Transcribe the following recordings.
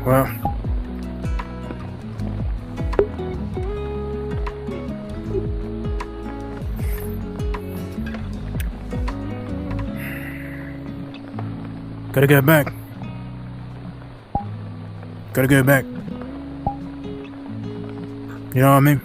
Well, gotta get back. Gotta get back. You know what I mean?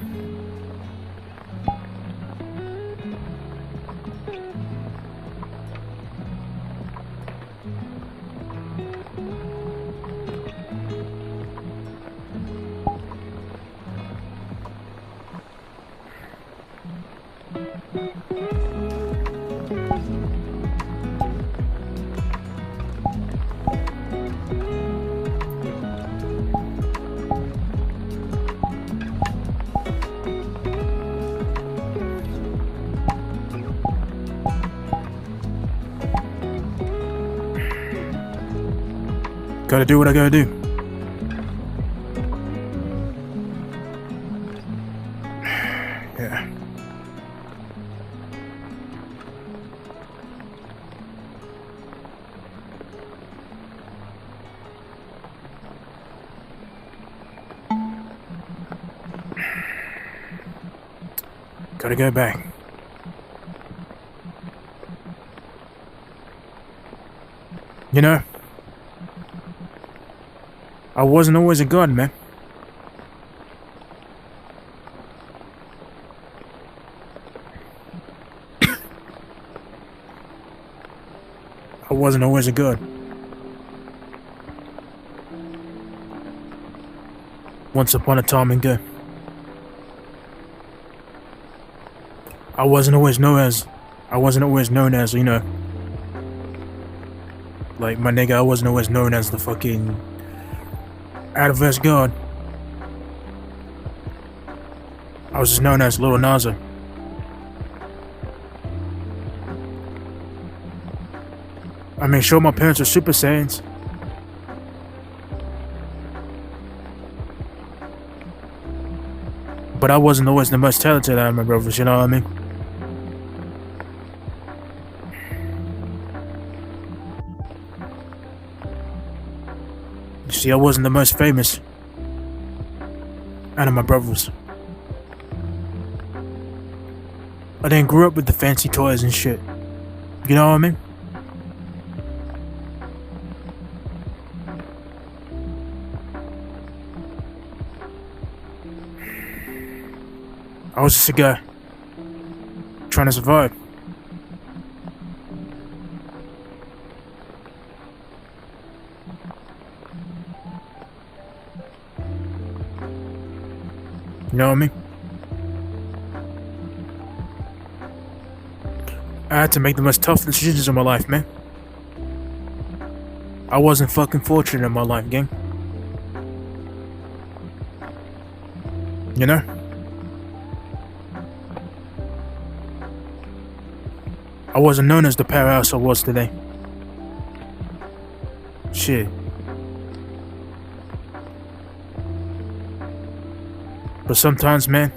Gotta do what I gotta do. Yeah. Gotta go back. You know, I wasn't always a god, man. I wasn't always a god. Once upon a time ago. I wasn't always known as, you know, like my nigga, I wasn't always known as the fucking Adverse God. I was just known as Little Nazo. I mean, sure, my parents were Super Saiyans. But I wasn't always the most talented out of my brothers, you know what I mean? You see, I wasn't the most famous out of my brothers. I didn't grow up with the fancy toys and shit. You know what I mean? I was just a guy trying to survive. You know what I mean? I had to make the most tough decisions of my life, man. I wasn't fucking fortunate in my life, gang. You know? I wasn't known as the powerhouse I was today. Shit. But sometimes, man,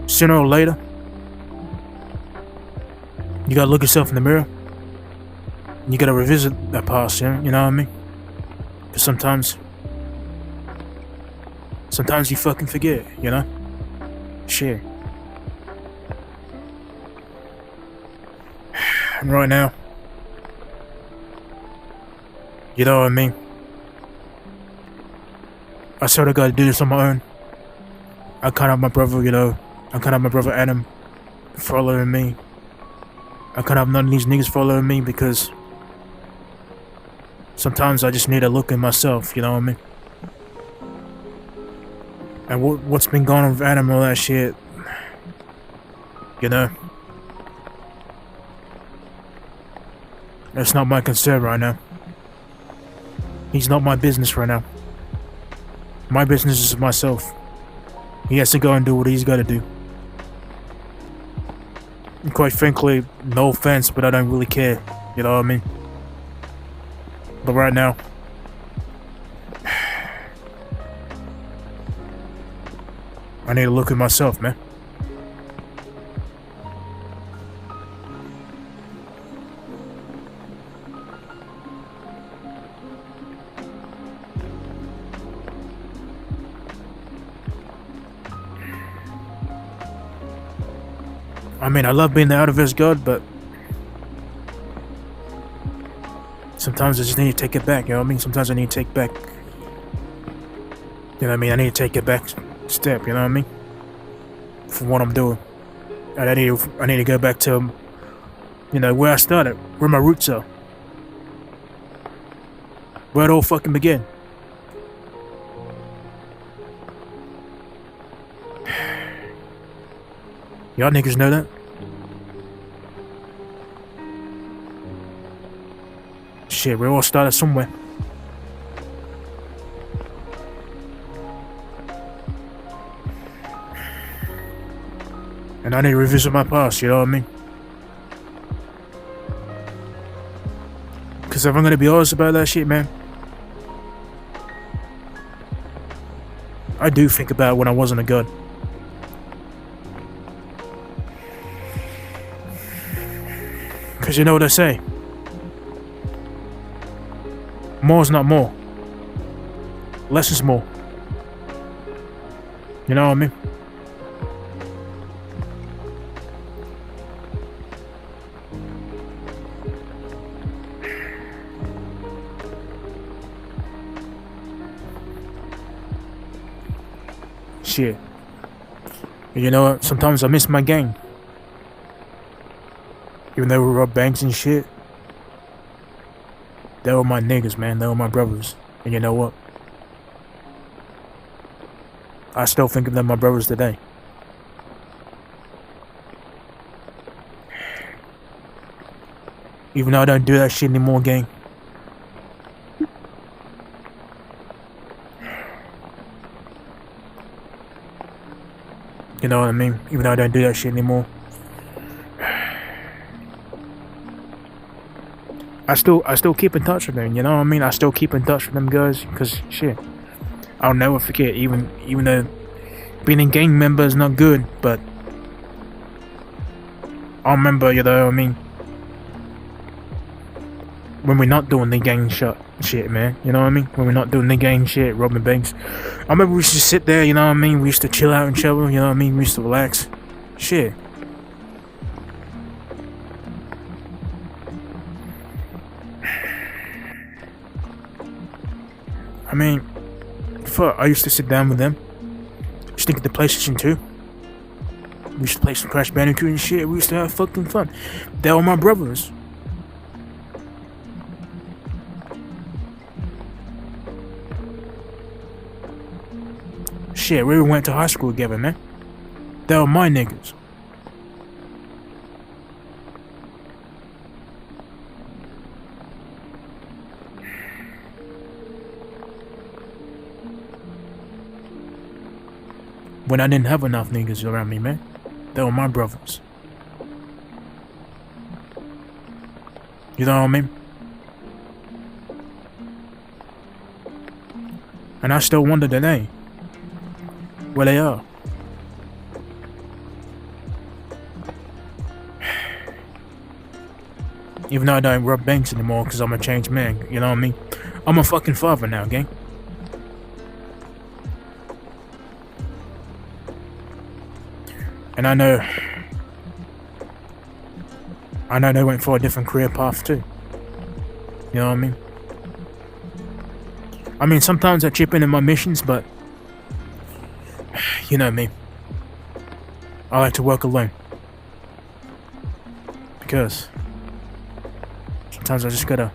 sooner or later, you gotta look yourself in the mirror. And you gotta revisit that past, you know what I mean? Because sometimes you fucking forget, you know? Shit. And right now, you know what I mean? I sort of gotta do this on my own. I can't have my brother, you know, I can't have my brother Adam following me. I can't have none of these niggas following me because sometimes I just need to look at myself, you know what I mean? And what's been going on with Adam and all that shit, you know? That's not my concern right now. He's not my business right now. My business is myself. He has to go and do what he's got to do. And quite frankly, no offense, but I don't really care. You know what I mean? But right now, I need to look at myself, man. I mean, I love being the out-of-this god, but sometimes I just need to take it back, you know what I mean? Sometimes I need to take back, you know what I mean? I need to take it back step, you know what I mean? For what I'm doing. And I need to go back to, you know, where I started, where my roots are. Where it all fucking began. Y'all niggas know that? Shit, we all started somewhere. And I need to revisit my past, you know what I mean? Because if I'm gonna be honest about that shit, man, I do think about when I wasn't a god. Because you know what I say? More is not more. Less is more. You know what I mean? Shit. You know what? Sometimes I miss my gang. Even though we robbed banks and shit. They were my niggas, man. They were my brothers. And you know what? I still think of them my brothers today. Even though I don't do that shit anymore, gang. You know what I mean? Even though I don't do that shit anymore. I still keep in touch with them, you know what I mean? I still keep in touch with them guys, because shit, I'll never forget, even though being a gang member is not good, but I remember, you know what I mean, when we're not doing the gang shit, man, you know what I mean? When we're not doing the gang shit, robbing banks. I remember we used to sit there, you know what I mean? We used to chill out and chill, you know what I mean? We used to relax. Shit. I mean, fuck, I used to sit down with them. Used to get the PlayStation 2. We used to play some Crash Bandicoot and shit. We used to have fucking fun. They were my brothers. Shit, we went to high school together, man. They were my niggas. When I didn't have enough niggas around me, man. They were my brothers. You know what I mean? And I still wonder today where they are. Even though I don't rob banks anymore because I'm a changed man, you know what I mean? I'm a fucking father now, gang. And I know they went for a different career path too. You know what I mean? Sometimes I chip in my missions, but you know me. I like to work alone. Because sometimes I just gotta,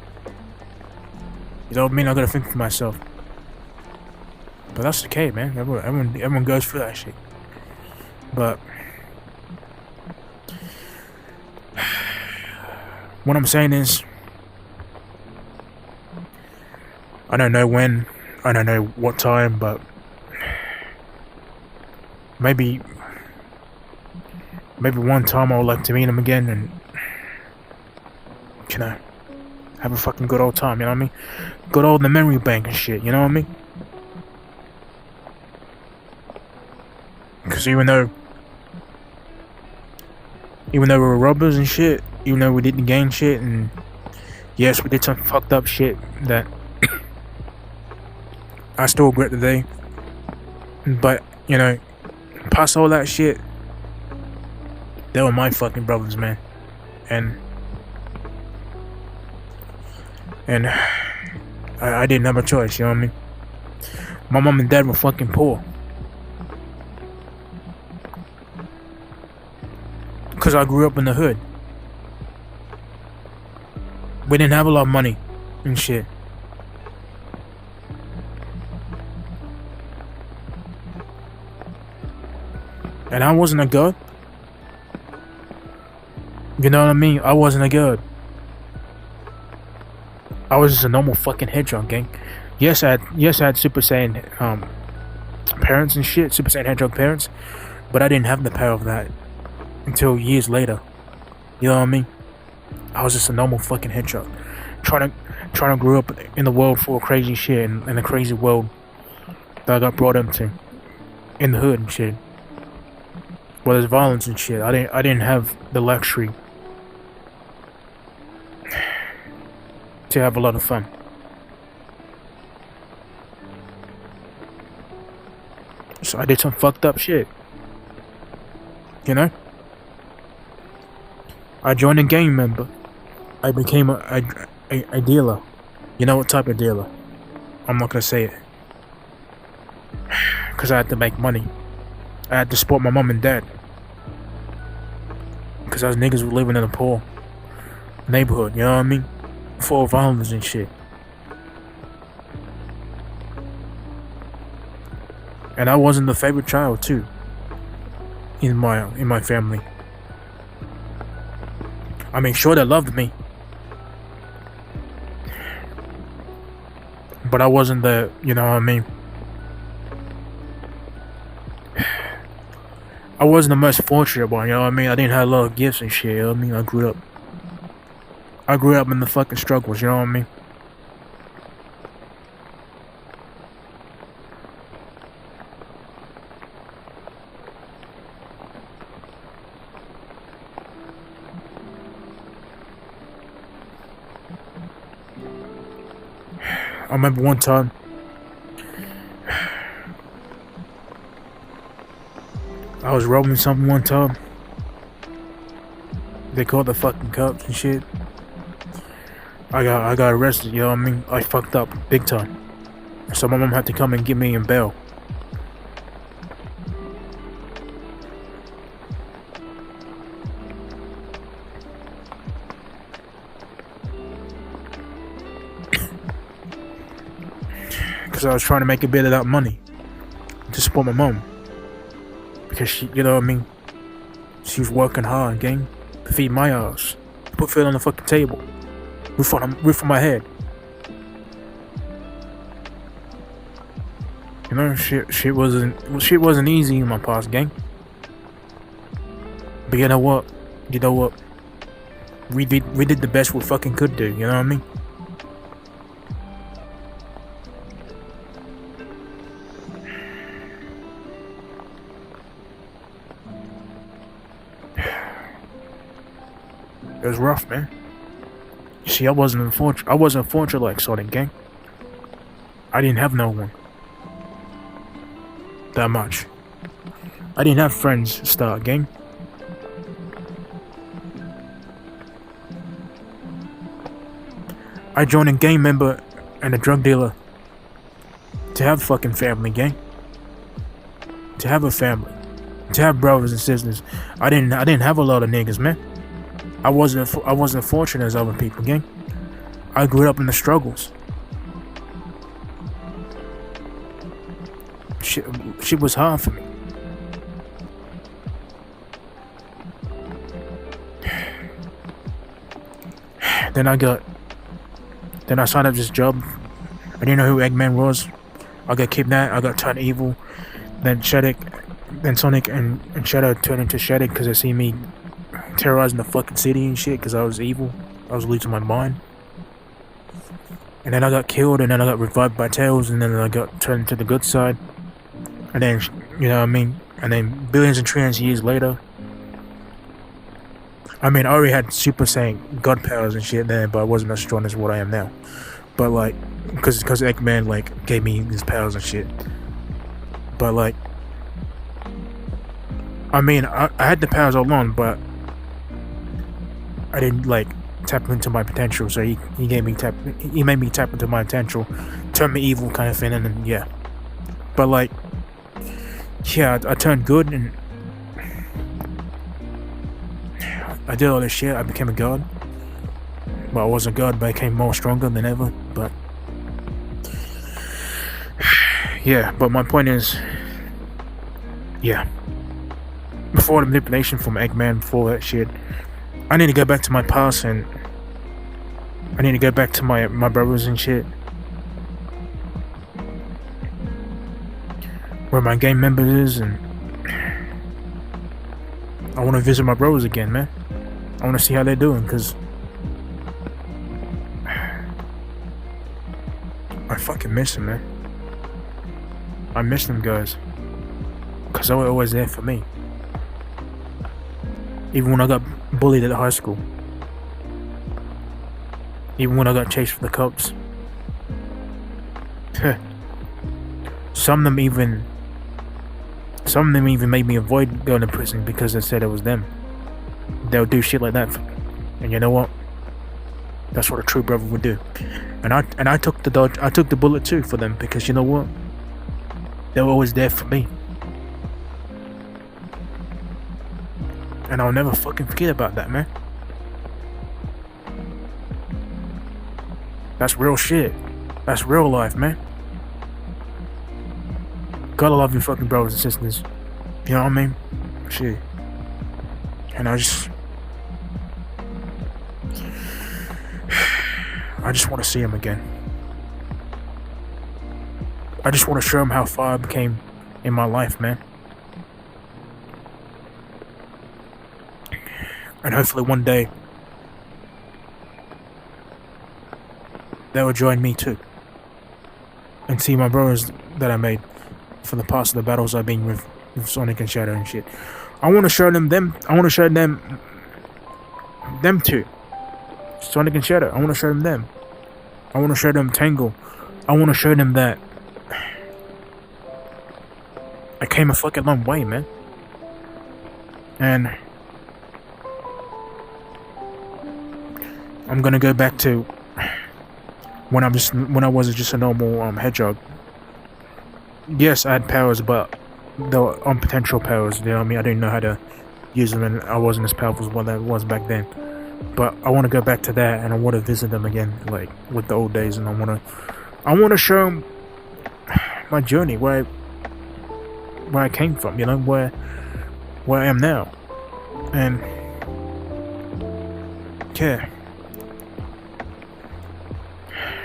you know what I mean? I gotta think for myself. But that's okay, man. Everyone goes through that shit. But what I'm saying is, I don't know when, I don't know what time, but maybe one time I would like to meet him again and, you know, have a fucking good old time, you know what I mean? Good old the memory bank and shit, you know what I mean? Because even though we were robbers and shit, even though we didn't gang shit, and yes, we did some fucked up shit that I still regret today. But, you know, past all that shit, They were my fucking brothers, man. And I didn't have a choice, you know what I mean? My mom and dad were fucking poor. Because I grew up in the hood. We didn't have a lot of money and shit. And I wasn't a god. You know what I mean? I wasn't a god. I was just a normal fucking hedgehog, gang. Yes, I had Super Saiyan parents and shit, Super Saiyan hedgehog parents, but I didn't have the power of that until years later. You know what I mean? I was just a normal fucking hedgehog, trying to grow up in the world full of crazy shit and in the crazy world that I got brought into, in the hood and shit. Well, there's violence and shit. I didn't have the luxury to have a lot of fun. So I did some fucked up shit. You know? I joined a gang member. I became a dealer. You know what type of dealer? I'm not gonna say it. Because I had to make money. I had to support my mom and dad. Because those niggas were living in a poor neighborhood, you know what I mean? Full of violence and shit. And I wasn't the favorite child too. In my family. I mean, sure, they loved me. But I wasn't the, you know what I mean? I wasn't the most fortunate one, you know what I mean? I didn't have a lot of gifts and shit, you know what I mean? I grew up in the fucking struggles, you know what I mean? I remember one time I was robbing something one time. They called the fucking cops and shit. I got arrested, you know what I mean? I fucked up big time. So my mom had to come and get me in bail. Because I was trying to make a bit of that money to support my mom. Because she, you know what I mean? She was working hard, gang, to feed my ass, to put food on the fucking table, roof on my head. You know, shit wasn't easy in my past, gang. But you know what? We did the best we fucking could do. You know what I mean? It was rough, man. You see, I wasn't unfortunate like Sonic, gang. I didn't have no one. That much. I didn't have friends to start, gang. I joined a gang member and a drug dealer to have fucking family, gang. To have a family. To have brothers and sisters. I didn't have a lot of niggas, man. I wasn't fortunate as other people, gang. I grew up in the struggles. Shit was hard for me. Then I signed up this job. I didn't know who Eggman was. I got kidnapped. I got turned evil. Then Sonic and Shadow turned into Shadow because they see me terrorizing the fucking city and shit because I was evil. I was losing my mind. And then I got killed, and then I got revived by Tails, and then I got turned to the good side. And then, you know what I mean? And then billions and trillions of years later, I mean, I already had Super Saiyan God powers and shit then, but I wasn't as strong as what I am now. But like, because Eggman like gave me these powers and shit. But like, I mean, I had the powers all along, but I didn't like tap into my potential. So he made me tap into my potential, turn me evil kind of thing, and then yeah. But like, yeah, I turned good and I did all this shit. I became a god. Well, I wasn't god, but I became more stronger than ever. But yeah, but my point is, yeah. Before the manipulation from Eggman, before that shit, I need to go back to my past and I need to go back to my brothers and shit. Where my gang members is, and I want to visit my brothers again, man. I want to see how they're doing, cause I fucking miss them, man. I miss them guys, cause they were always there for me. Even when I got bullied at high school. Even when I got chased for the cops. Some of them even made me avoid going to prison because they said it was them. They'll do shit like that. And you know what? That's what a true brother would do. And I took the bullet too for them, because you know what? They were always there for me. And I'll never fucking forget about that, man. That's real shit. That's real life, man. Gotta love your fucking brothers and sisters. You know what I mean? Shit. And I just want to see him again. I just want to show him how far I became in my life, man. And hopefully one day they will join me too. And see my brothers that I made for the past of the battles I've been with Sonic and Shadow and shit. I want to show them. I want to show them too. Sonic and Shadow. I want to show them. I want to show them Tangle. I want to show them that I came a fucking long way, man. And I'm gonna go back to when I was just a normal hedgehog. Yes, I had powers, but they were unpotential powers. You know what I mean? I didn't know how to use them, and I wasn't as powerful as what I was back then. But I want to go back to that, and I want to visit them again, like with the old days. And I want to show them my journey, where I came from. You know, where I am now, and yeah.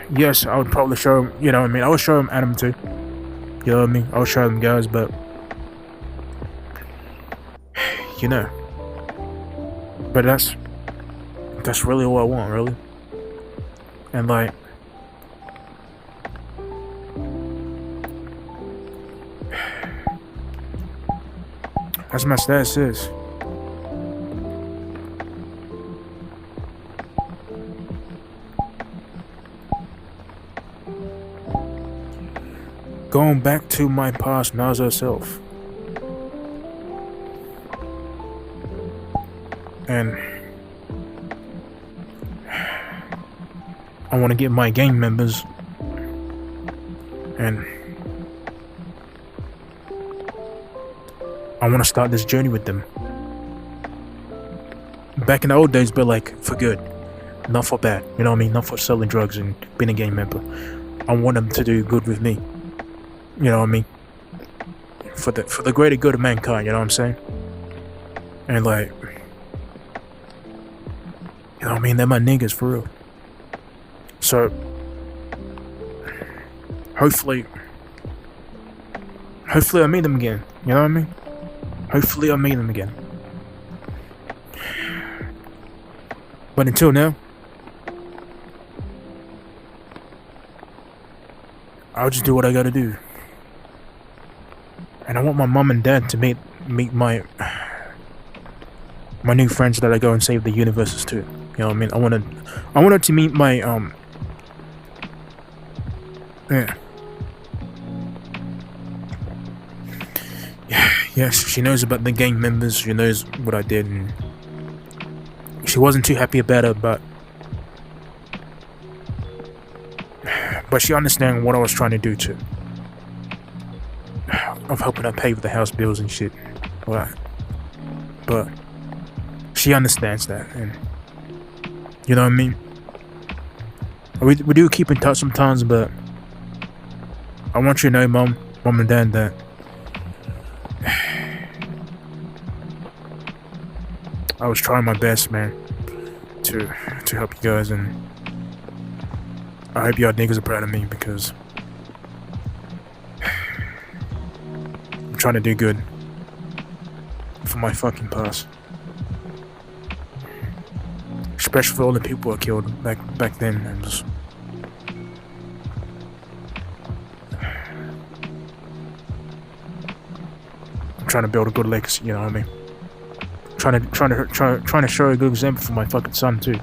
Yes, I would probably show him, you know what I mean? I would show him Adam too. You know what I mean? I would show them guys, but you know. But that's really all I want, really. And like, as my status is, going back to my past Nazo self. And I want to get my gang members and I want to start this journey with them. Back in the old days, but like for good, not for bad. You know what I mean? Not for selling drugs and being a gang member. I want them to do good with me. You know what I mean? For the greater good of mankind, you know what I'm saying? And like, you know what I mean? They're my niggas for real. So, hopefully I meet them again. You know what I mean? Hopefully I meet them again. But until now, I'll just do what I gotta do. And I want my mom and dad to meet my new friends that I go and save the universes to. You know what I mean? I wanted to meet my yeah. Yes, she knows about the gang members, she knows what I did, and she wasn't too happy about it, but she understands what I was trying to do too. Of helping her pay for the house bills and shit. But she understands that, and you know what I mean? We do keep in touch sometimes, but I want you to know, Mom and Dad, that I was trying my best, man, to help you guys, and I hope y'all niggas are proud of me, because I'm trying to do good for my fucking past. Especially for all the people I killed back then, and just I'm trying to build a good legacy, you know what I mean? Trying to show a good example for my fucking son too.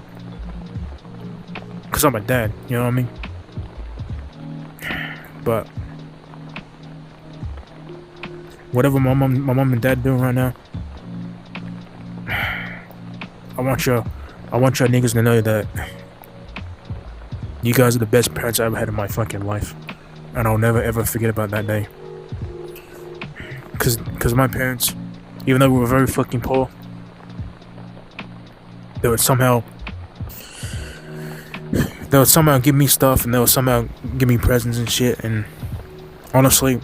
Cause I'm a dad, you know what I mean? But whatever my mom and dad doing right now, I want y'all niggas to know that you guys are the best parents I ever had in my fucking life, and I'll never ever forget about that day. Cause my parents, even though we were very fucking poor, they would somehow give me stuff, and they would somehow give me presents and shit, and honestly,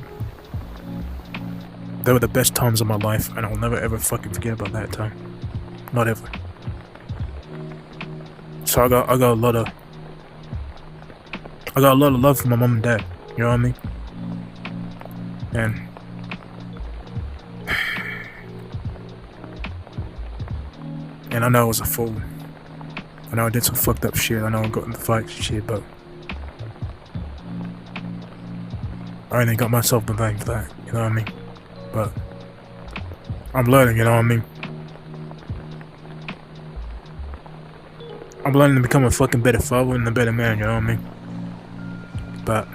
they were the best times of my life, and I'll never ever fucking forget about that time. Not ever. So I got a lot of love for my mom and dad, you know what I mean? And I know I was a fool. I know I did some fucked up shit. I know I got in the fights and shit, but I only got myself to blame for that, you know what I mean? But I'm learning, you know what I mean? I'm learning to become a fucking better father and a better man, you know what I mean? But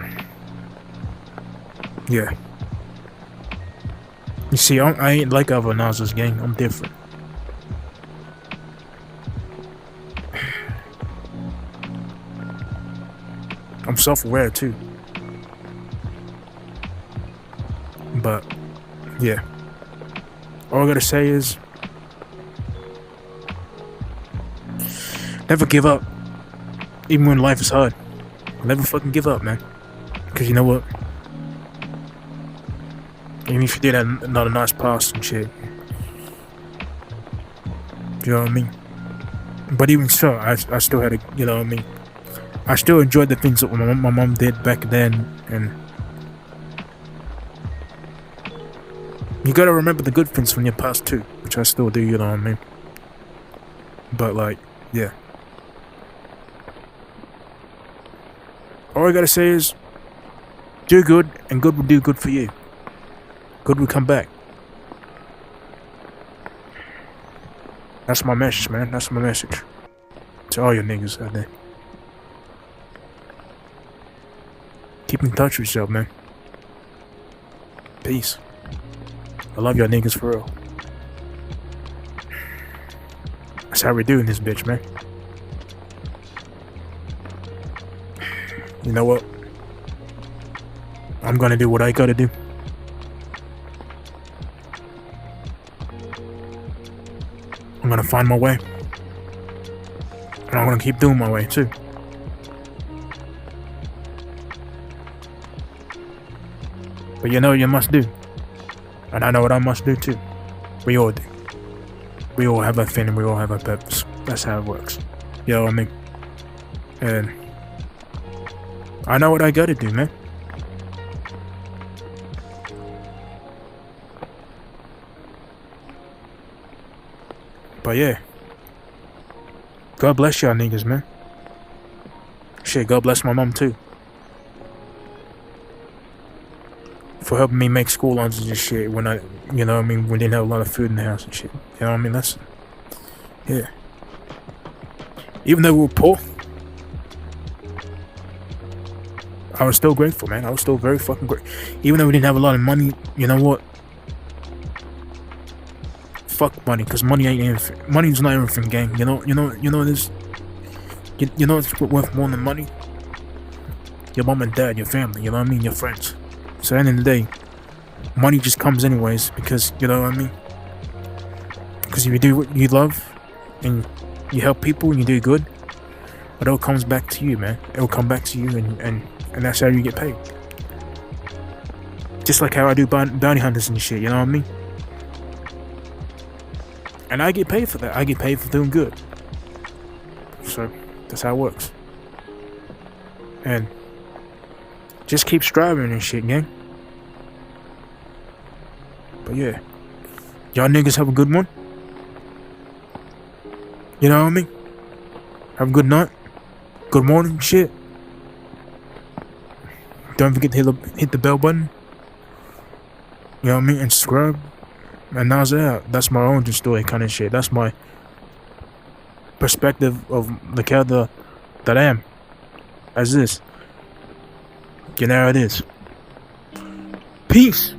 yeah. You see, I ain't like other Nazo's gang. I'm different. I'm self-aware too. But yeah. All I gotta say is never give up. Even when life is hard. Never fucking give up, man. Cause you know what? Even if you did have not a nice past and shit. You know what I mean? But even so, I still had a, you know what I mean? I still enjoyed the things that my mom did back then, and you gotta remember the good things from your past too, which I still do, you know what I mean? But like, yeah. All I gotta say is, do good, and good will do good for you. Good will come back. That's my message, man. That's my message to all your niggas out there. Keep in touch with yourself, man. Peace. I love y'all niggas for real. That's how we do in this bitch, man. You know what? I'm gonna do what I gotta do. I'm gonna find my way. And I'm gonna keep doing my way too. But you know what you must do. And I know what I must do too. We all do. We all have our thing and we all have our purpose. That's how it works. You know what I mean? And I know what I gotta do, man. But yeah. God bless y'all niggas, man. Shit, God bless my mom too. For helping me make school lunches and shit when I, you know what I mean, we didn't have a lot of food in the house and shit. You know what I mean? That's, yeah. Even though we were poor, I was still grateful, man. I was still very fucking grateful. Even though we didn't have a lot of money, you know what? fuck money, cause money ain't everything. Money's not everything, gang. You know this. You know it's worth more than money. Your mom and dad, your family. You know what I mean? Your friends. So at the end of the day, money just comes anyways, because you know what I mean. Because if you do what you love, and you help people, and you do good, it all comes back to you, man. It'll come back to you, and that's how you get paid. Just like how I do bounty hunters and shit, you know what I mean? And I get paid for that. I get paid for doing good. So, that's how it works. And just keep striving and shit, gang. But yeah. Y'all niggas have a good one. You know what I mean? Have a good night. Good morning, shit. Don't forget to hit the bell button. You know what I mean? And subscribe. And Nazo out. That's my origin story kind of shit. That's my perspective of the character that I am. As this. You know how it is. Peace.